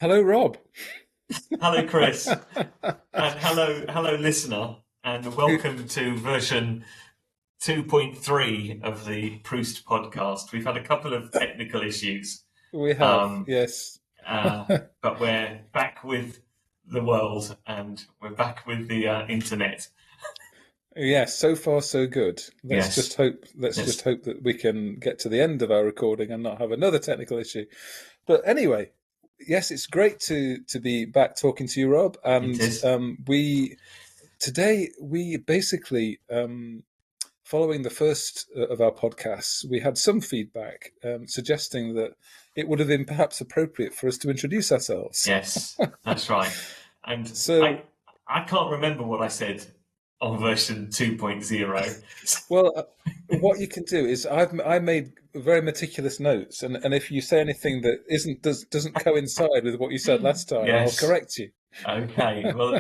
Hello, Rob. Hello, Chris, and hello, listener, and welcome to version 2.3 of the Proost podcast. We've had a couple of technical issues, We have, um, yes. uh, but we're back with the world, and we're back with the internet. Yes, so far so good. Let's just Yes, hope let's just yes, hope that we can get to the end of our recording and not have another technical issue. But anyway, yes, it's great to be back talking to you, Rob. it And is. we today we basically following the first of our podcasts, we had some feedback suggesting that it would have been perhaps appropriate for us to introduce ourselves. Yes, that's right. And I So I can't remember what I said on version 2.0. Well, what you can do is I made very meticulous notes, and if you say anything that doesn't coincide with what you said last time, I'll Yes. correct you. Okay, well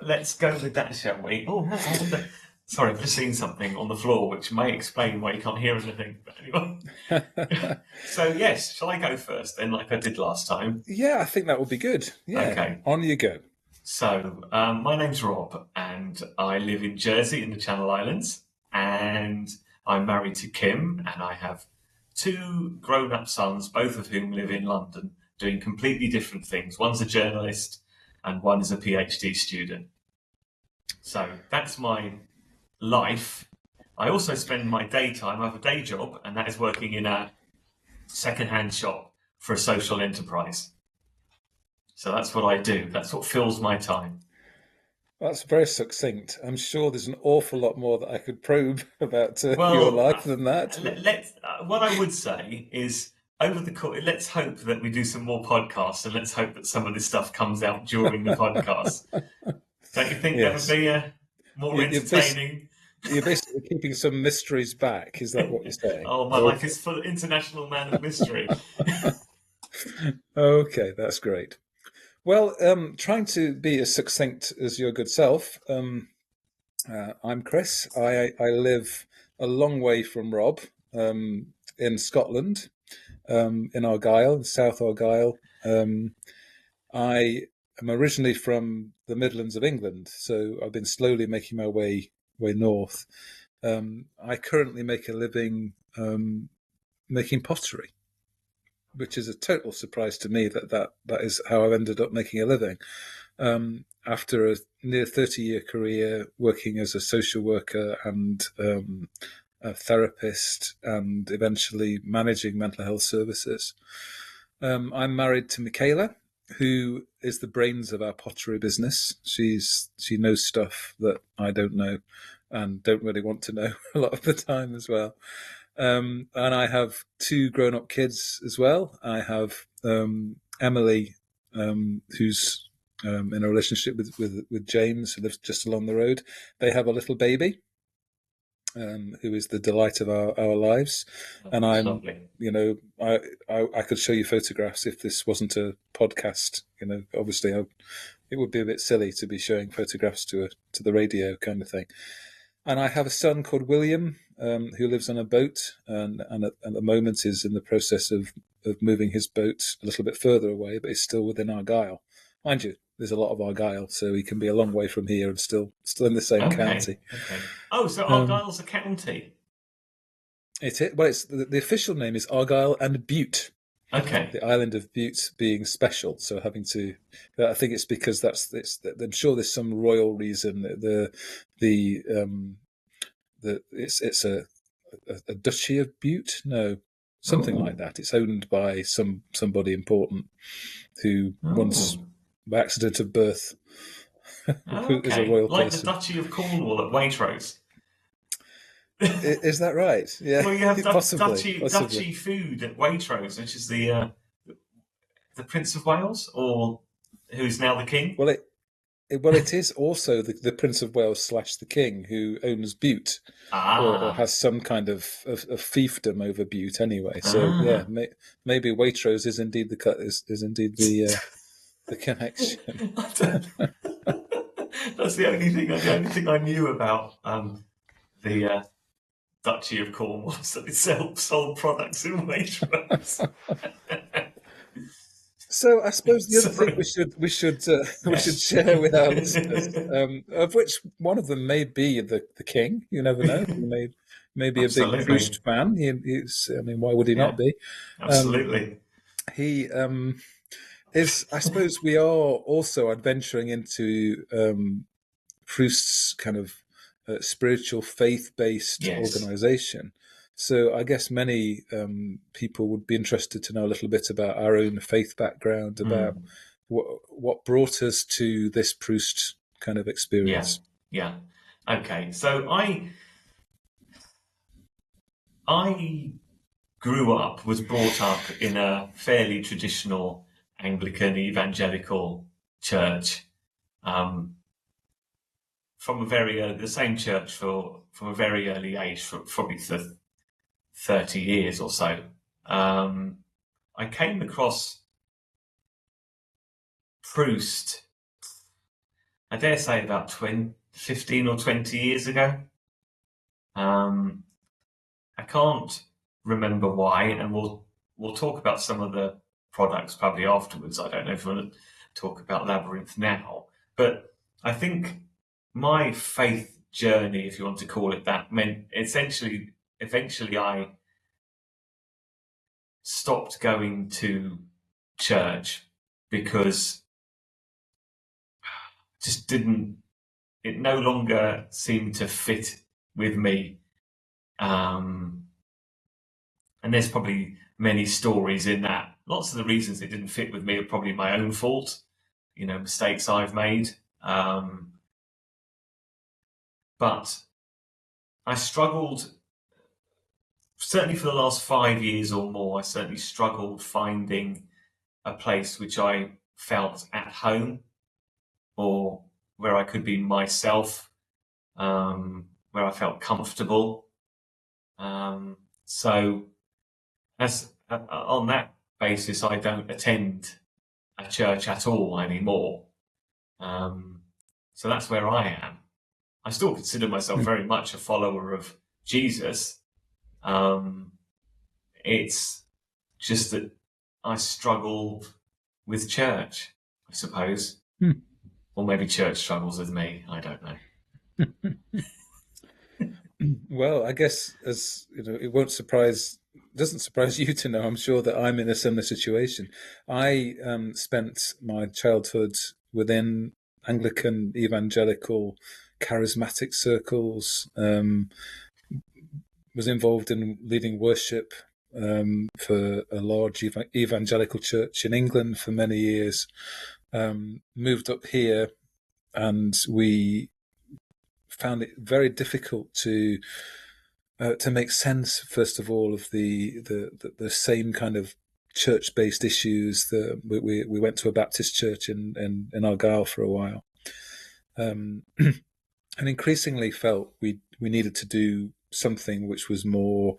let's go with that, shall we? Oh, I wonder. Sorry, I've just seen something on the floor which may explain why you can't hear anything. But anyway, so yes, shall I go first then, like I did last time? Yeah, I think that would be good. Yeah, Okay, on you go. so my name's Rob, and I live in Jersey in the Channel Islands, and I'm married to Kim, and I have two grown-up sons, both of whom live in London, doing completely different things. One's a journalist, and one is a PhD student. So that's my life. I also spend my daytime, I have a day job, and that is working in a second-hand shop for a social enterprise. So that's what I do. That's what fills my time. That's very succinct. I'm sure there's an awful lot more that I could probe about your Well, life than that, but what I would say is over the course, let's hope that we do some more podcasts, and let's hope that some of this stuff comes out during the podcast. Don't you think that would yes, be more you, you're bas- entertaining? you're basically keeping some mysteries back. Is that what you're saying? Oh, my life Okay, is full of international man of mystery. okay, that's great. Well, trying to be as succinct as your good self. I'm Chris. I live a long way from Rob, in Scotland, in Argyll, in South Argyll. I am originally from the Midlands of England, so I've been slowly making my way north. I currently make a living making pottery, which is a total surprise to me that is how I've ended up making a living. After a near 30-year career working as a social worker and a therapist and eventually managing mental health services. I'm married to Michaela, who is the brains of our pottery business. She knows stuff that I don't know and don't really want to know a lot of the time as well. And I have two grown-up kids as well. I have Emily, who's in a relationship with James, who lives just along the road. They have a little baby, who is the delight of our lives. And It's I'm, lovely. I could show you photographs if this wasn't a podcast. Obviously, it would be a bit silly to be showing photographs to the radio kind of thing. And I have a son called William, who lives on a boat, and at the moment is in the process of moving his boat a little bit further away, but he's still within Argyll. Mind you, there's a lot of Argyll, so he can be a long way from here and still in the same Okay, county. okay. Oh, so Um, Argyll's a county. it's the official name is Argyll and Bute, Okay. the island of Bute being special. So having to, I think it's because I'm sure there's some royal reason that it's a duchy of Bute. No, something like Oh, that. It's owned by somebody important who once, oh, by accident of birth, is a okay. royal Like the person. Duchy of Cornwall at Waitrose. Is that right? Yeah, Well, you have possibly, possibly. Duchy food at Waitrose, which is the Prince of Wales, or who's now the king. Well, it is also the Prince of Wales slash the King who owns Bute, or Ah, has some kind of fiefdom over Bute anyway. So yeah, ah. maybe Waitrose is indeed is indeed the connection. I don't- That's the only thing I knew about the Duchy of Cornwall. So it sold products in Waitrose. So I suppose the other thing Sorry. we should we should Yes. share with our listeners, of which one of them may be the king. You never know. He may be a big Absolutely. Proost fan. I mean, why would he not Yeah, be? Um, absolutely. he is. I suppose we are also adventuring into Proust's kind of spiritual, faith-based Yes. organization. So I guess many people would be interested to know a little bit about our own faith background, about Mm, what brought us to this Proust kind of yeah. experience. Yeah. Okay. So I was brought up in a fairly traditional Anglican evangelical church. Um, from a the same church from a very early age, for probably 30 years or so. Um, I came across Proust, I dare say about 15 or 20 years ago. Um, I can't remember why, and we'll talk about some of the products probably afterwards. I don't know if we want to talk about Labyrinth now, but I think my faith journey, if you want to call it that, meant eventually I stopped going to church because just didn't it no longer seemed to fit with me. Um, and there's probably many stories in that. Lots of the reasons it didn't fit with me are probably my own fault, mistakes I've made. Um, but I struggled, certainly for the last 5 years or more, I certainly struggled finding a place which I felt at home or where I could be myself, where I felt comfortable. So, as on that basis, I don't attend a church at all anymore. Um, so that's where I am. I still consider myself Hmm. very much a follower of Jesus. Um, it's just that I struggle with church, I suppose, Hmm. or maybe church struggles with me. I don't know. Well, I guess as you know, it doesn't surprise you to know. I'm sure that I'm in a similar situation. I spent my childhood within Anglican evangelical charismatic circles. Was involved in leading worship for a large evangelical church in England for many years. Moved up here, and we found it very difficult to make sense, first of all, of the same kind of church-based issues. We went to a Baptist church in Argyll for a while, and increasingly felt we needed to do something which was more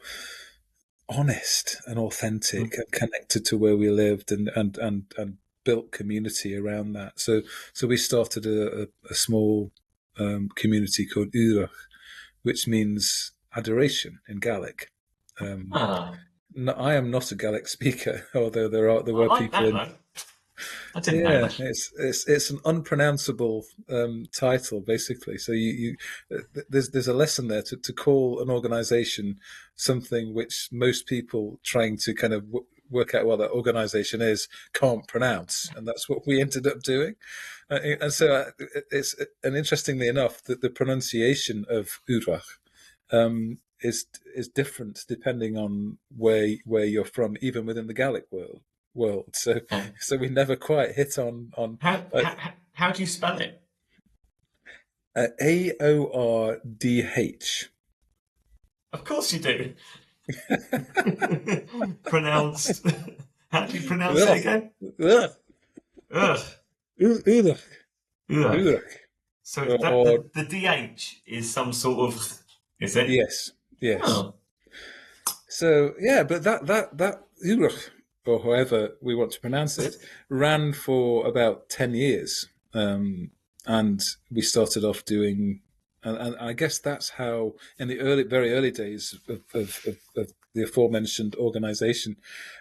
honest and authentic and connected to where we lived, and built community around that. So we started a small community called Urach, which means adoration in Gaelic. Um, Ah, no, I am not a Gaelic speaker, although there I were like people that in. though. I didn't know Yeah, that. it's an unpronounceable title, basically. So there's a lesson there to call an organisation something which most people trying to kind of work out what that organisation is can't pronounce, and that's what we ended up doing. And so it's and interestingly enough, that the pronunciation of Urach is different depending on where you're from, even within the Gaelic world. So Okay. so we never quite hit on How, uh, how how do you spell it? Aordh. Of course you do. Pronounced. How do you pronounce it Ugh, again? ugh, Ugh. Urach, Ugh. Urach, So that or the DH is some sort of, is it? yes, yes. Oh, So yeah, but that Urach, or however we want to pronounce it, ran for about 10 years, and we started off doing And I guess that's how, in the very early days of the aforementioned organisation,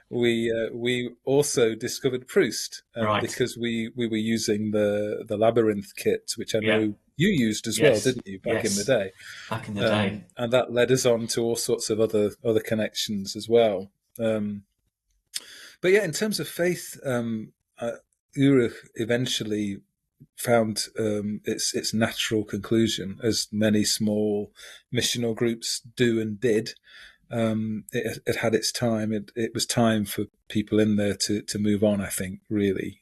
we also discovered Proost, Right. because we were using the labyrinth kit, which I Yeah. know you used as well, Yes. didn't you, back in the Yes. day? Back in the day. And that led us on to all sorts of other connections as well. But yeah, in terms of faith, Uruk eventually found its natural conclusion, as many small missional groups do and did. It had its time. It was time for people in there to move on, I think, really.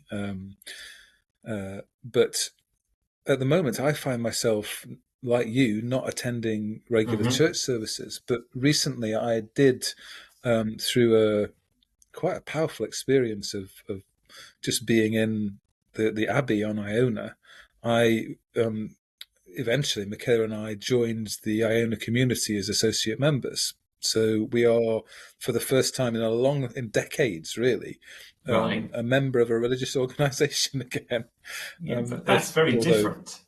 But at the moment, I find myself, like you, not attending regular Hmm. church services. But recently, I did, through quite a powerful experience of just being in the Abbey on Iona. I eventually, Michaela and I joined the Iona community as associate members. So we are, for the first time in decades, really, Right. a member of a religious organisation again. Yeah, but that's very Although different.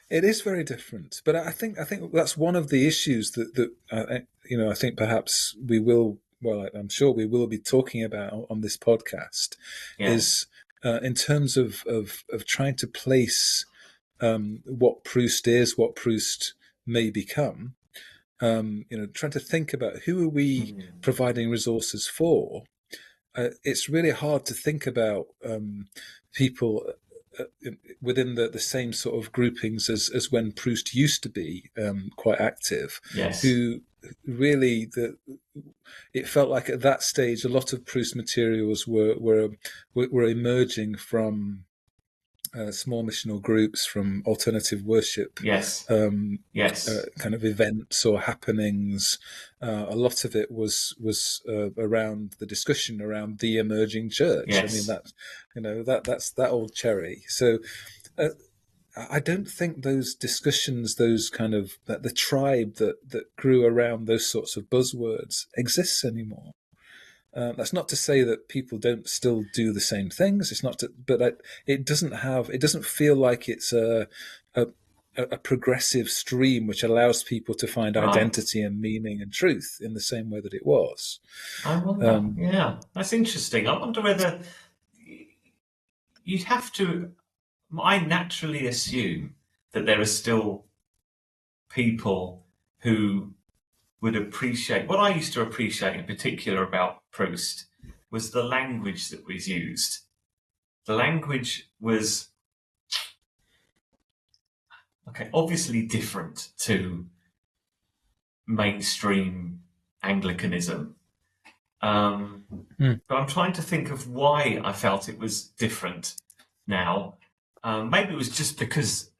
it is very different, but I think that's one of the issues that I think perhaps we will. Well, I'm sure we will be talking about on this podcast, Yeah. is in terms of trying to place what Proust is, what Proust may become. Trying to think about who are we Mm. providing resources for. It's really hard to think about people within the same sort of groupings as when Proust used to be quite active, Yes. who really it felt like at that stage a lot of Proust materials were emerging from small missional groups, from alternative worship Yes. um, Yes. kind of events or happenings. A lot of it was around the discussion around the emerging church. I mean Yes. that's that old cherry. So uh, I don't think those discussions, those kind of that the tribe that grew around those sorts of buzzwords exists anymore. That's not to say that people don't still do the same things. It's not, but it doesn't have. It doesn't feel like it's a a progressive stream which allows people to find Right. identity and meaning and truth in the same way that it was. I wonder. Um, Yeah, that's interesting. I wonder whether you'd have to. I naturally assume that there are still people who would appreciate what I used to appreciate in particular about Proust was the language that was used. The language was okay, obviously different to mainstream Anglicanism. mm, But I'm trying to think of why I felt it was different now. Maybe it was just because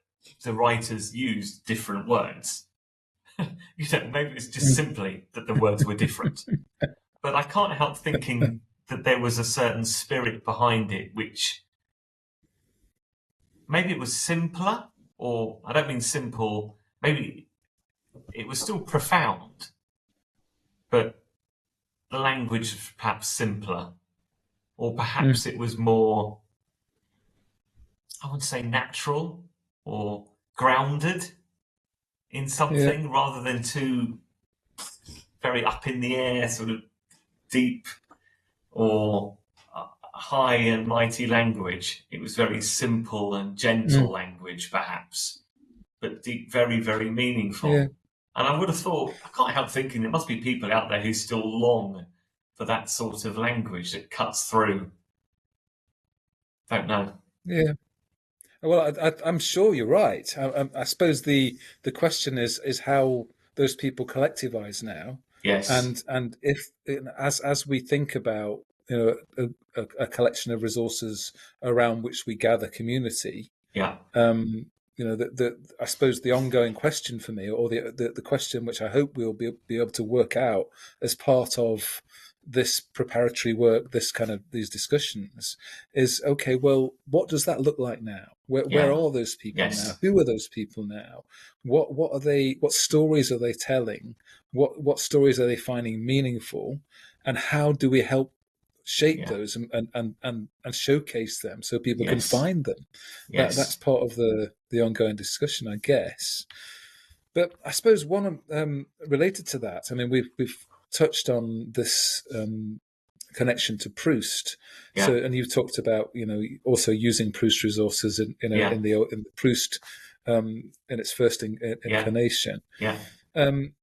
the writers used different words. Maybe it was just mm, simply that the words were different. But I can't help thinking that there was a certain spirit behind it, which maybe it was simpler, or I don't mean simple, maybe it was still profound, but the language was perhaps simpler, or mm, perhaps it was more, I would say, natural or grounded in yeah, something rather than too very up in the air, sort of deep or high and mighty language. It was very simple and gentle mm, language, perhaps, but deep, very, very yeah, meaningful. And I would have thought, I can't help thinking there must be people out there who still long for that sort of language that cuts through. Don't know. yeah. Well, I'm sure you're right. I suppose the question is how those people collectivize now, Yes. and if as we think about a collection of resources around which we gather community, Yeah. um, I suppose the ongoing question for me, or the question which I hope we'll be able to work out as part of this preparatory work, this kind of these discussions, is okay. Well, what does that look like now? Where Yeah. are those people now? Yes. Who are those people now? What are they? What stories are they telling? What stories are they finding meaningful? And how do we help shape Yeah. those and showcase them so people can Yes. find them. That's Yes. part of the ongoing discussion, I guess. But I suppose one related to that, I mean, we've touched on this connection to Proost. So, Yeah. and you've talked about also using Proost resources Yeah. in the Proost in its first Yeah. incarnation. Yeah. Um,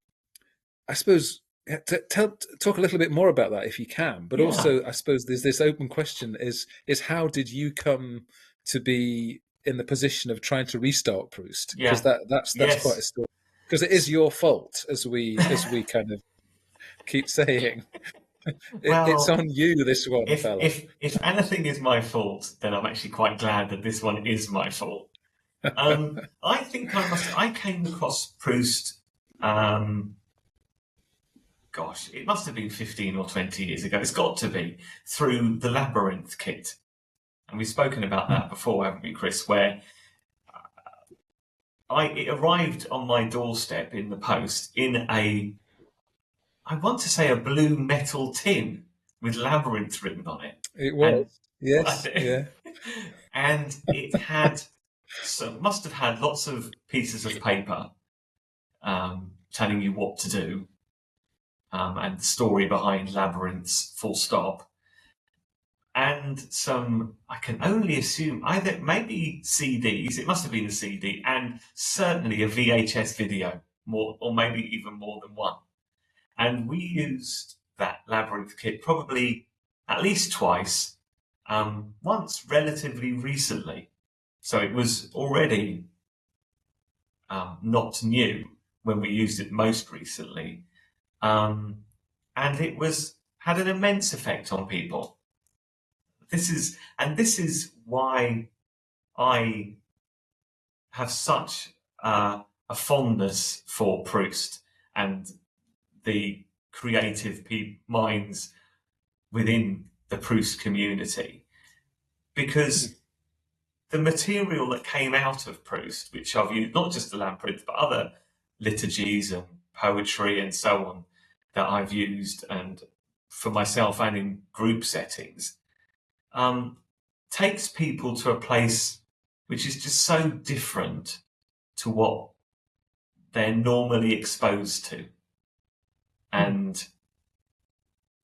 I suppose talk a little bit more about that if you can. But Yeah. also, I suppose there's this open question: is how did you come to be in the position of trying to restart Proust? Because Yeah. that's quite a Yes. story. Because it is your fault, as we kind of keep saying. It's Well, on you, this one, if fella. if if anything is my fault, then I'm actually quite glad that this one is my fault. I think I came across Proust. Um, Gosh, it must have been 15 or 20 years ago. It's got to be through the Labyrinth kit, and we've spoken about that before, haven't we, Chris? Where it arrived on my doorstep in the post in I want to say a blue metal tin with Labyrinth written on it, It and was, yes, yeah. and it had must have had lots of pieces of paper telling you what to do, and the story behind Labyrinths, full stop, and some, I can only assume, either maybe CDs, it must have been a CD, and certainly a VHS video, more, or maybe even more than one. And we used that Labyrinth kit probably at least twice, once relatively recently. So it was already not new when we used it most recently. Um, and it had an immense effect on people. This is why I have such a fondness for Proust and the creative minds within the Proust community, because the material that came out of Proust, which I've used, not just the Labyrinth, but other liturgies and poetry and so on that I've used, and for myself and in group settings, um, takes people to a place which is just so different to what they're normally exposed to. And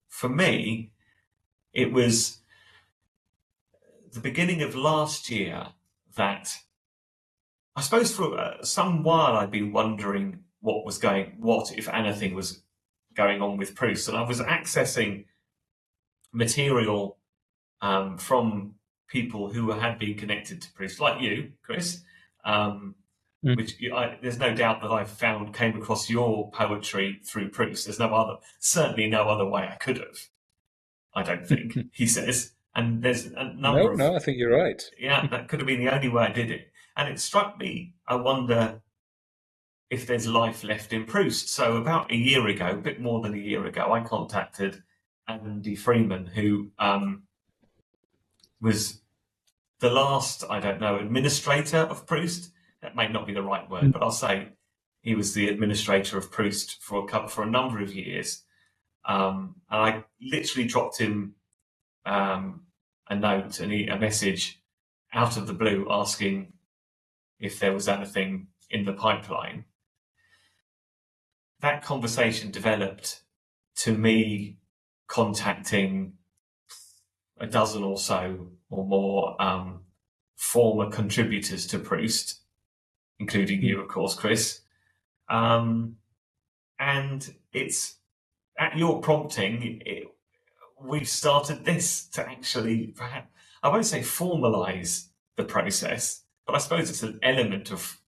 for me, it was the beginning of last year that I suppose for some while I'd been wondering what, if anything, was going on with Proust. And I was accessing material from people who had been connected to Proust, like you, Chris, um, which there's no doubt that came across your poetry through Proust. There's certainly no other way I could have, I don't think, he says. And there's a No, number of, no, I think you're right. yeah, that could have been the only way I did it. And it struck me, I wonder if there's life left in Proust. So about a year ago, a bit more than a year ago, I contacted Andy Freeman, who was the last, I don't know, administrator of Proust. That may not be the right word, but I'll say he was the administrator of Proust for a number of years. And I literally dropped him a note and a message out of the blue asking if there was anything in the pipeline. That conversation developed to me contacting a dozen or so or more former contributors to Proust, including you, of course, Chris. And it's at your prompting, we've started this to actually, perhaps, I won't say formalize the process, but I suppose it's an element of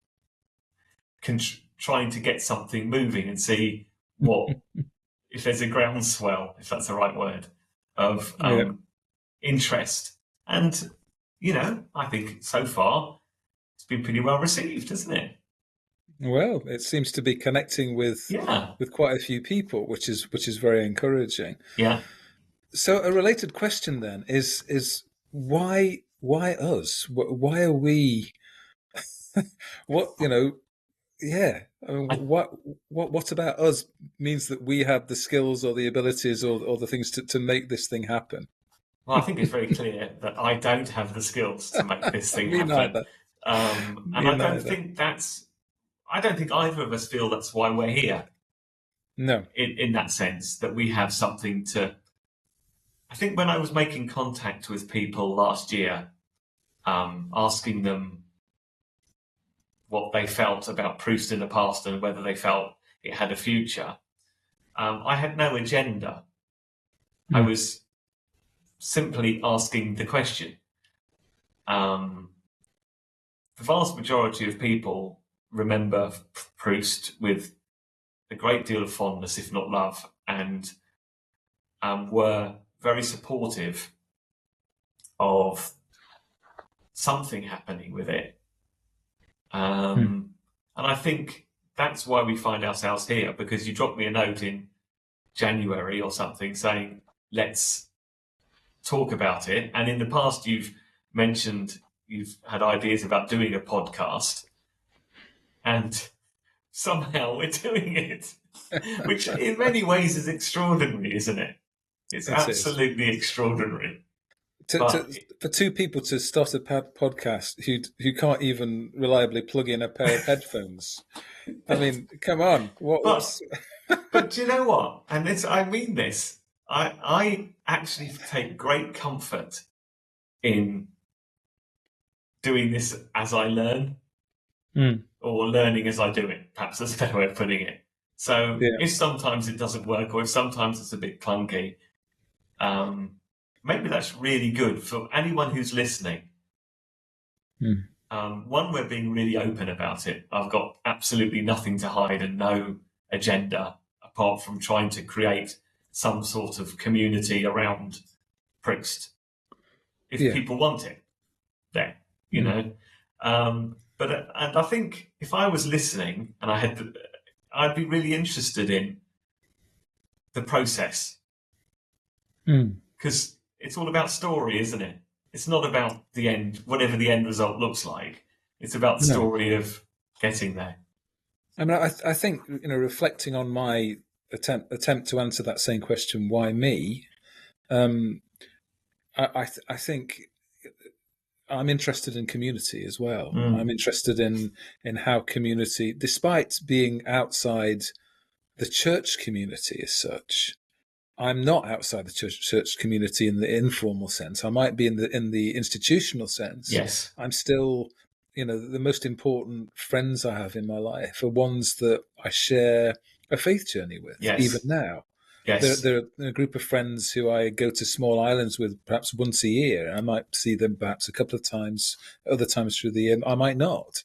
trying to get something moving and see what, if there's a groundswell, if that's the right word, of Yeah. interest. And, I think so far it's been pretty well received, hasn't it? Well, it seems to be connecting Yeah, with quite a few people, which is very encouraging. yeah. So, a related question then is why us? Why are we? What Yeah. I mean, I, what about us means that we have the skills or the abilities or the things to make this thing happen? Well, I think it's very clear that I don't have the skills to make this thing Me happen. neither. And Me I don't neither. think I don't think either of us feel that's why we're here No. in that sense, that we have something to. I think when I was making contact with people last year, asking them what they felt about Proust in the past and whether they felt it had a future, I had no agenda. I Mm. was simply asking the question. Um, the vast majority of people remember Proust with a great deal of fondness, if not love, and were very supportive of something happening with it. Mm. And I think that's why we find ourselves here, because you dropped me a note in January or something saying, let's talk about it. And in the past, you've mentioned you've had ideas about doing a podcast, and somehow we're doing it, which in many ways is extraordinary, isn't it? It's It is. absolutely extraordinary. To, But for two people to start a podcast who can't even reliably plug in a pair of headphones. I mean, come on. but What's but do you know what? And this, I mean this. I actually take great comfort in doing this as I learn, Mm. or learning as I do it. Perhaps that's a better way of putting it. So Yeah. if sometimes it doesn't work, or if sometimes it's a bit clunky, um, maybe that's really good for anyone who's listening. Mm. One, we're being really open about it. I've got absolutely nothing to hide and no agenda apart from trying to create some sort of community around Proust if Yeah. people want it there, you Mm. know. But and I think if I was listening and I'd be really interested in the process, Mm. because it's all about story, isn't it? It's not about the end, whatever the end result looks like. It's about the No. story of getting there. I mean, I think reflecting on my attempt to answer that same question, why me? Um, I think I'm interested in community as well. I'm Mm. interested in how community, despite being outside the church community as such, I'm not outside the church community in the informal sense. I might be in the institutional sense. Yes, I'm still, the most important friends I have in my life are ones that I share a faith journey with, even yes, now. yes, There are a group of friends who I go to small islands with perhaps once a year. I might see them perhaps a couple of times, other times through the year I might not.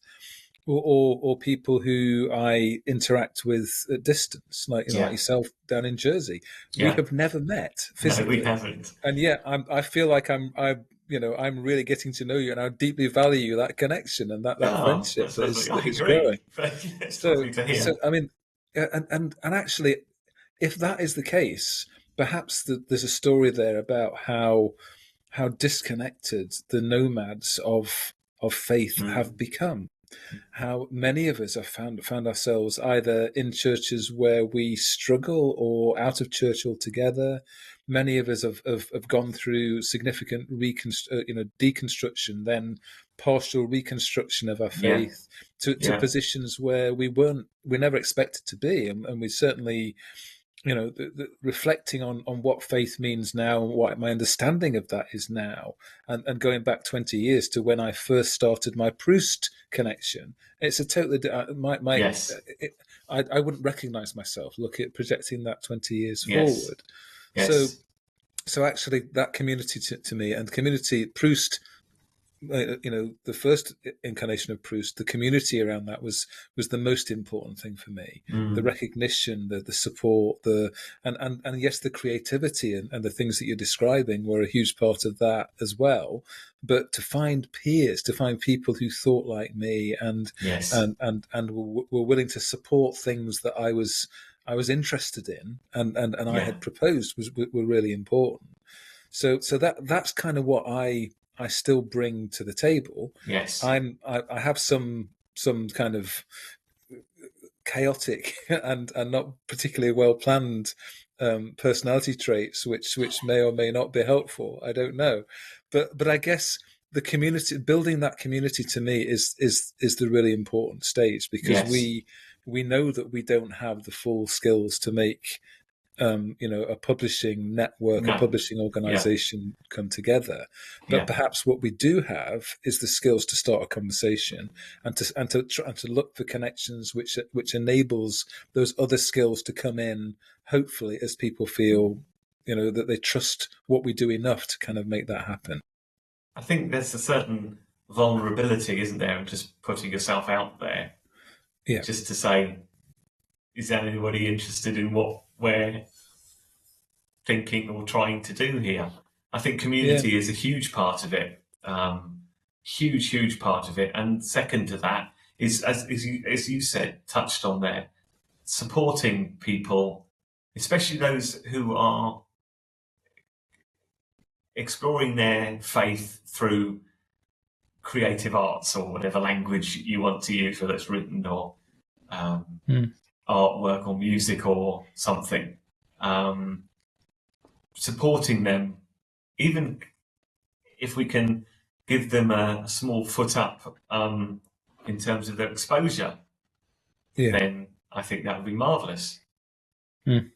Or people who I interact with at distance, like yeah, yourself down in Jersey. We yeah. have never met No, we physically, haven't. and yet I feel like I'm really getting to know you, and I deeply value that connection and that Oh, friendship that's lovely. I that is agree. growing. But it's So lovely to so hear. I mean, and actually, if that is the case, perhaps there's a story there about how disconnected the nomads of faith have Mm. become, how many of us have found ourselves either in churches where we struggle or out of church altogether. Many of us have gone through significant deconstruction, then partial reconstruction of our Yeah, faith to yeah, positions where we never expected to be, and we certainly reflecting on what faith means now and what my understanding of that is now, and going back 20 years to when I first started my Proust connection, it's a totally yes, I wouldn't recognize myself look at projecting that 20 years yes, forward. So yes. so actually that community to me, and community Proust, the first incarnation of Proust, the community around that was the most important thing for me. The Mm. recognition, the support, and yes, the creativity and the things that you're describing were a huge part of that as well. But to find peers, to find people who thought like me Yes, and were willing to support things that I was interested in and I yeah, had proposed were really important. So that's kind of what I still bring to the table. yes, I have some kind of chaotic and not particularly well planned personality traits, which may or may not be helpful. I don't know, but I guess the community, building that community, to me is the really important stage, because Yes. we know that we don't have the full skills to make a publishing network, a No. publishing Yeah. organization come together. But Yeah. perhaps what we do have is the skills to start a conversation, and to look for connections which enables those other skills to come in, hopefully, as people feel that they trust what we do enough to kind of make that happen. I think there's a certain vulnerability, isn't there, in just putting yourself out there, Yeah, just to say, is anybody interested in what we're thinking or trying to do here? I think yeah, community is a huge part of it, huge part of it. And second to that is, as you said, touched on there, supporting people, especially those who are exploring their faith through creative arts or whatever language you want to use, whether it's written or um, mm. artwork or music or something. Um, Supporting them, even if we can give them a small foot up in terms of their exposure, Yeah. then I think that would be marvellous. Mm.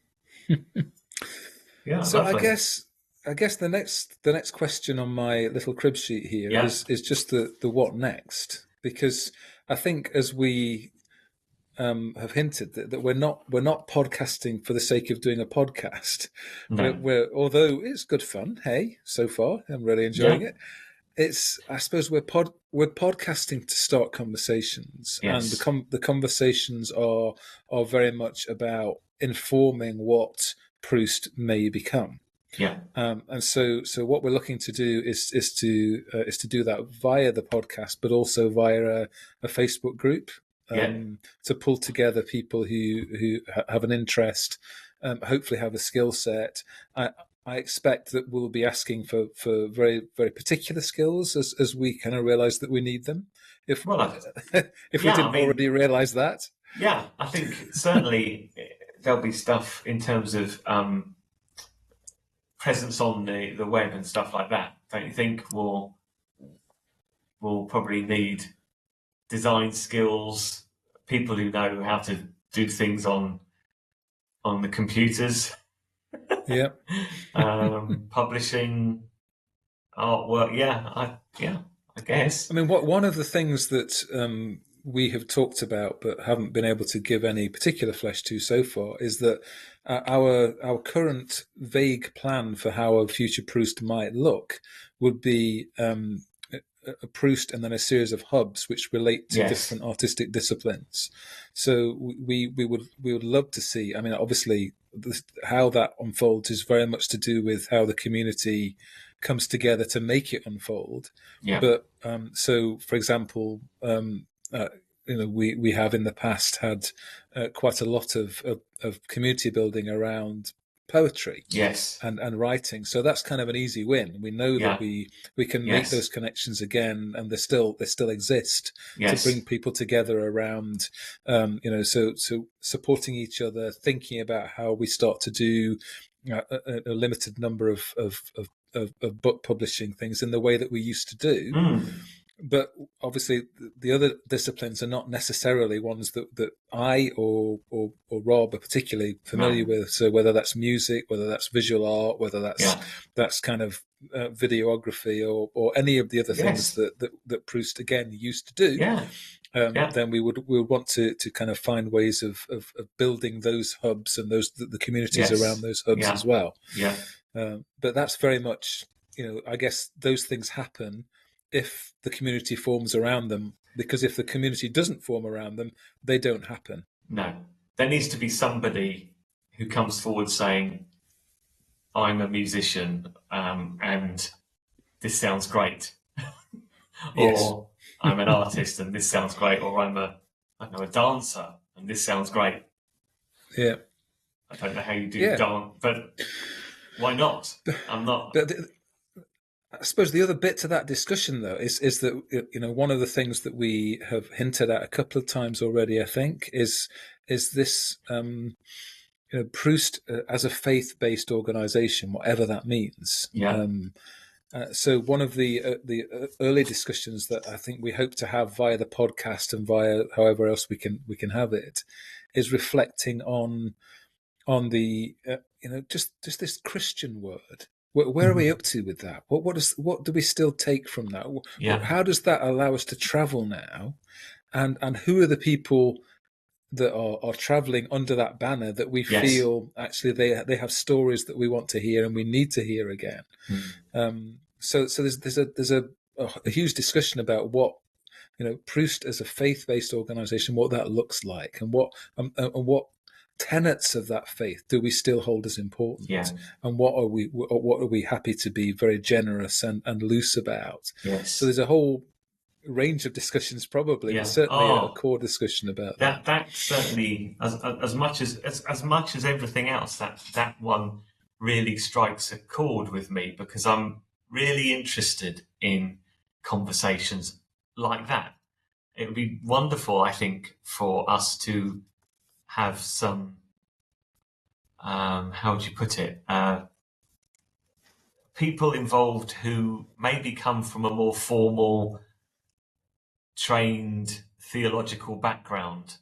Yeah, So I lovely. guess the next question on my little crib sheet here Yeah, is just the what next, because I think, as we have hinted, that we're not podcasting for the sake of doing a podcast. no, Although it's good fun. Hey, so far I'm really enjoying yeah, it. I suppose we're podcasting to start conversations, and yes, the conversations are very much about informing what Proust may become. yeah, And so what we're looking to do is to do that via the podcast, but also via a Facebook group, yeah. to pull together people who have an interest, hopefully have a skill set. I expect that we'll be asking for very, very particular skills, as we kind of realize that we need them. If Well, if we yeah, I didn't mean, already realize that. yeah, I think certainly there'll be stuff in terms of presence on the web and stuff like that. Don't you think we'll probably need design skills, people who know how to do things on the computers, Yeah. publishing artwork. Yeah, I guess. I mean, one of the things that we have talked about but haven't been able to give any particular flesh to so far is that our current vague plan for how a future Proust might look would be a Proust and then a series of hubs which relate to Yes, different artistic disciplines. So we would love to see. I mean, obviously, how that unfolds is very much to do with how the community comes together to make it unfold. yeah, But so, for example, we have in the past had quite a lot of community building around poetry yes, and writing. So that's kind of an easy win. We know that yeah, we can make yes, those connections again, and they still exist, to yes, bring people together around, so supporting each other, thinking about how we start to do a limited number of book publishing things in the way that we used to do. mm, But obviously, the other disciplines are not necessarily ones that I or Rob are particularly familiar no, with. So whether that's music, whether that's visual art, whether yeah, that's kind of videography, or any of the other things yes, that Proust again used to do, yeah, yeah, then we would want to kind of find ways of building those hubs and the communities around yes, those hubs yeah, as well. yeah, But that's very much, I guess those things happen if the community forms around them, because if the community doesn't form around them, they don't happen. no. There needs to be somebody who comes forward saying, I'm a musician, and this sounds great, Yes. or I'm an artist and this sounds great, or I don't know, a dancer and this sounds great. Yeah. I don't know how you do Yeah. dance, but why not? I'm not. But I suppose the other bit to that discussion, though, is that one of the things that we have hinted at a couple of times already, I think, is this Proost as a faith-based organisation, whatever that means. Yeah. So one of the early discussions that I think we hope to have via the podcast and via however else we can have it is reflecting on the just this Christian word. Where are we up to with that? What do we still take from that? Yeah. How does that allow us to travel now? And who are the people that are traveling under that banner that we Yes. feel actually they have stories that we want to hear and we need to hear again? So there's a huge discussion about what Proost as a faith-based organisation, what that looks like, and what tenets of that faith do we still hold as Yeah. important, and what are we happy to be very generous and loose about? So Yes. there's a whole range of discussions, probably, but Yeah. certainly a Oh, core discussion about that. that certainly, as much as everything else, that one really strikes a chord with me, because I'm really interested in conversations like that. It would be wonderful, I think, for us to have some, how would you put it, people involved who maybe come from a more formal, trained theological background.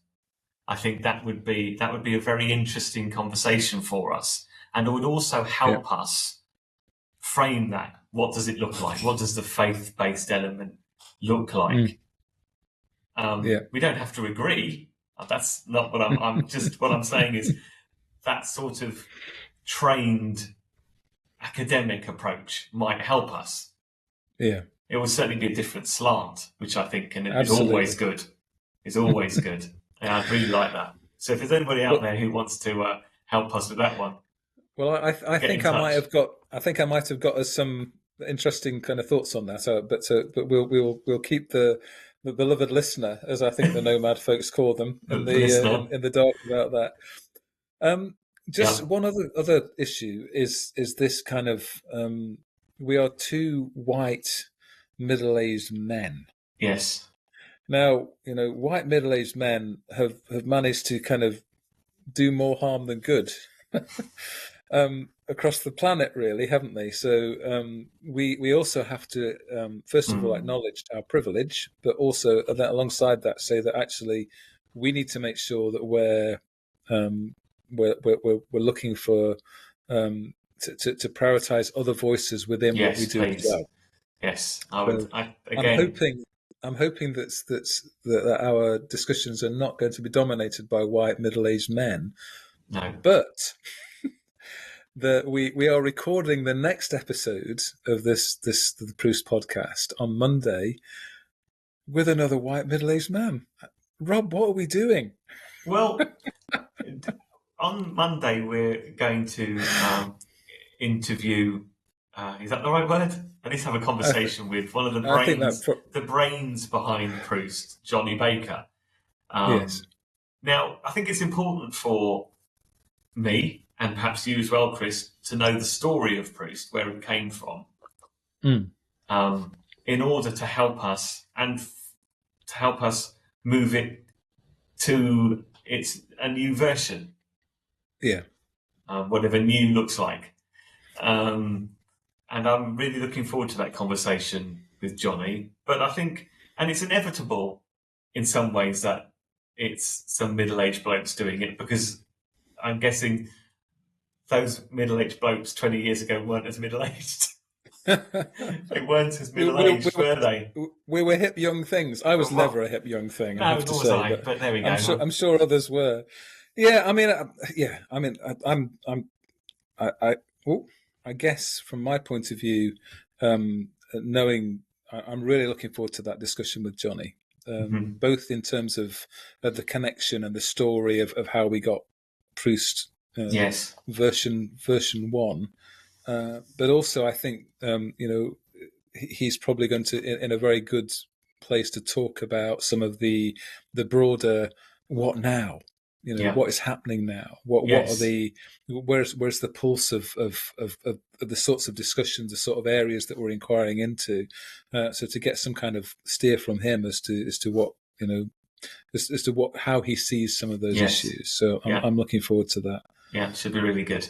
I think that would be a very interesting conversation for us, and it would also Yeah, help us frame that. What does it look like? What does the faith-based element look mm, like? yeah, We don't have to agree. That's not what I'm just what I'm saying is that sort of trained academic approach might help us. yeah, It will certainly be a different slant, which I think is always absolutely. good. Is always good. And I'd really like that. So if there's anybody out Well, there who wants to help us with that one, well, I get in think I might touch. have got us some interesting kind of thoughts on that. But we'll keep the beloved listener, as I think the nomad folks call them, The listener. in the dark about that. Um, just Yeah. one other issue is this kind of we are two white middle-aged men. Yes. Now, white middle-aged men have managed to kind of do more harm than good across the planet, really, haven't they? So we also have to first of all Mm. acknowledge our privilege, but also alongside that say that actually we need to make sure that um, we're looking for to prioritize other voices within what we Yes, do as please. well. Yes. I would. So I I'm again. hoping that our discussions are not going to be dominated by white middle-aged men, No. but that we are recording the next episode of the Proost podcast on Monday with another white middle-aged man. Rob, what are we doing? Well, on Monday we're going to interview. Is that the right word? At least have a I, th- conversation with one of I think that the brains behind Proust, Johnny Baker. yes, Um, Now, I think it's important for me, and perhaps you as well, Chris, to know the story of Proust, where it came from, mm, in order to help us to help us move it to a new version, yeah, whatever new looks like. Um, and I'm really looking forward to that conversation with Johnny. But I think, and it's inevitable in some ways that it's some middle-aged blokes doing it, because I'm guessing those middle-aged blokes 20 years ago weren't as middle-aged. They weren't as we, we, we, middle-aged, were they? we were hip young things. I was Well, never a hip young thing, I no, have to nor was say, I. but But there we go. I'm sure others were. Yeah, I mean, yeah, I mean, I, oh, I guess from my point of view, knowing I'm really looking forward to that discussion with Johnny, Mhm. both in terms of the connection and the story of how we got Proust Yes. version one, but also I think he's probably going to in a very good place to talk about some of the broader what now. Yeah. What is happening now? What are Yes. the where's the pulse of the sorts of discussions, the sort of areas that we're inquiring into? So to get some kind of steer from him as to what as to what how he sees some of those Yes. issues. So Yeah. I'm looking forward to that. Yeah, should be really good.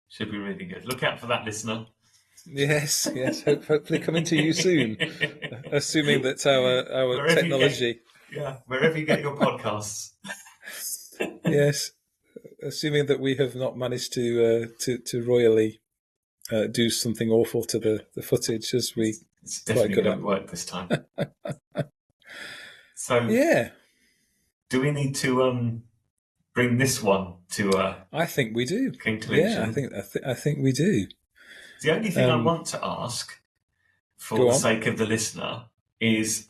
Should be really good. Look out for that, listener. Yes, yes. Hopefully coming to you soon, assuming that our Wherever you get, technology. wherever you get your podcasts. Yes, assuming that we have not managed to royally do something awful to the footage, as we It's quite definitely good going at. to work this time. So, Yeah, do we need to bring this one to a I think we do. Yeah, conclusion? I think we do. The only thing I Um, want to ask, for Go the on. sake of the listener, is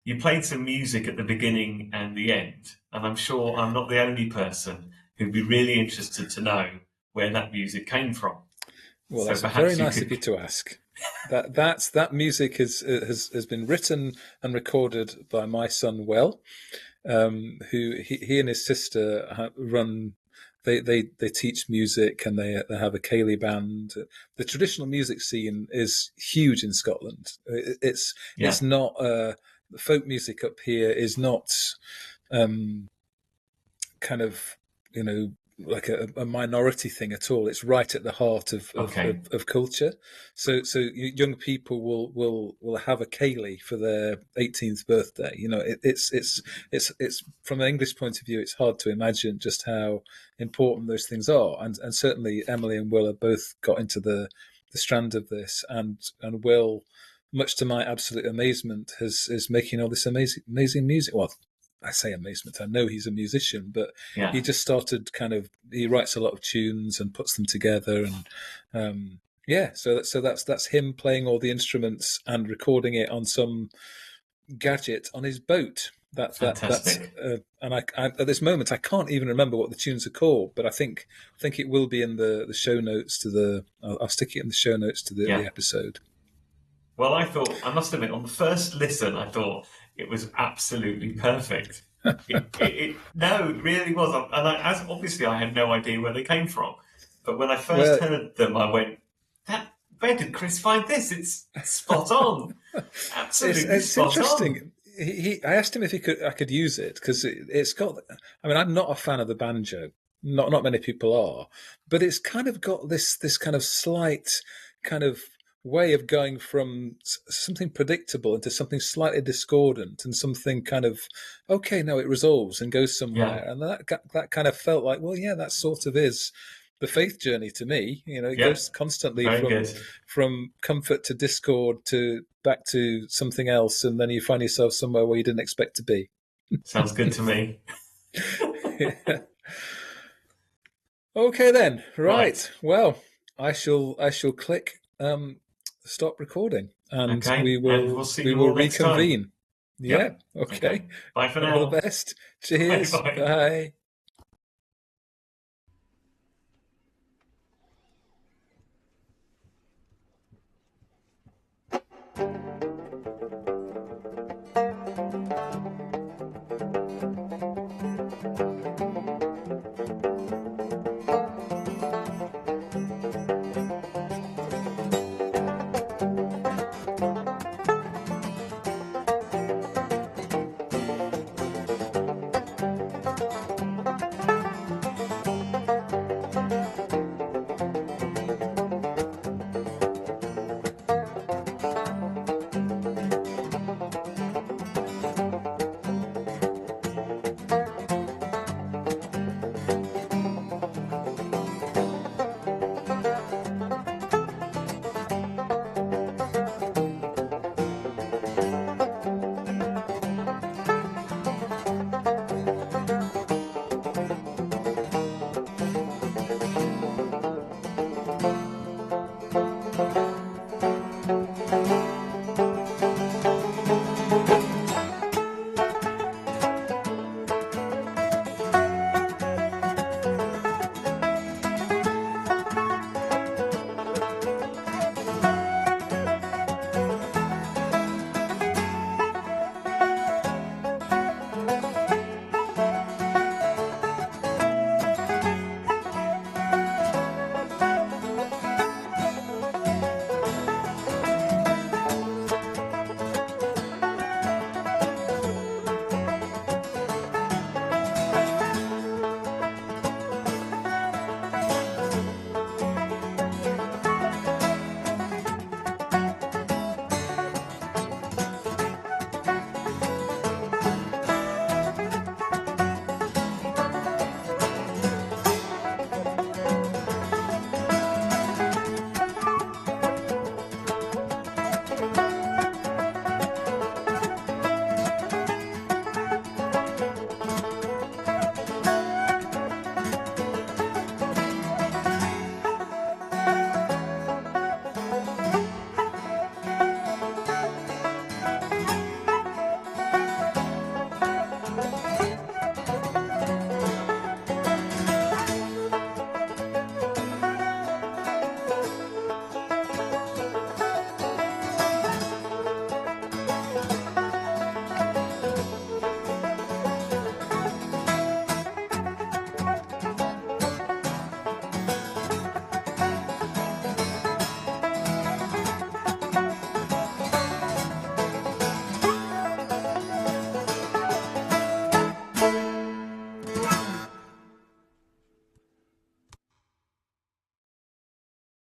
you played some music at the beginning and the end, and I'm sure I'm not the only person who'd be really interested to know where that music came from. Well, So that's very perhaps you nice of could. you to ask. That music has been written and recorded by my son Will, who he and his sister run. They teach music and they have a ceilidh band. The traditional music scene is huge in Scotland. It's Yeah. not folk music up here is not um, kind of like a minority thing at all. It's right at the heart Okay. of culture. So young people will have a ceilidh for their 18th birthday. It's from an English point of view, it's hard to imagine just how important those things are. And certainly Emily and Will have both got into the strand of this, and Will, much to my absolute amazement, is making all this amazing music. Well, I say amazement. I know he's a musician, but he Yeah. just started he writes a lot of tunes and puts them together, and yeah. So that's him playing all the instruments and recording it on some gadget on his boat. That's Fantastic. and I at this moment I can't even remember what the tunes are called, but I think it will be in the show notes to the. I'll stick it in the show notes to the Yeah. episode. Well, I must admit, on the first listen, I thought it was absolutely perfect. No, it really was. And as obviously I had no idea where they came from. But when I first Well, heard them, I went, where did Chris find this? It's spot on. Absolutely it's spot on. interesting. I asked him if I could use it because it's got. I mean, I'm not a fan of the banjo. Not many people are, but it's kind of got this kind of slight kind of way of going from something predictable into something slightly discordant and something kind of okay. No, it resolves and goes Yeah. somewhere, and that kind of felt like, well, yeah, that sort of is the faith journey to me. It Yep. goes constantly Very from good. comfort to discord to back to something else, and then you find yourself somewhere where you didn't expect to be. Sounds good to me. Yeah. Okay then. Right. Right. Well, I shall click stop recording, and Okay. we And we'll will see we you will all next time. reconvene. Yeah. Yep. Okay. Okay. Bye for All the now. best. Bye Cheers. bye. Bye.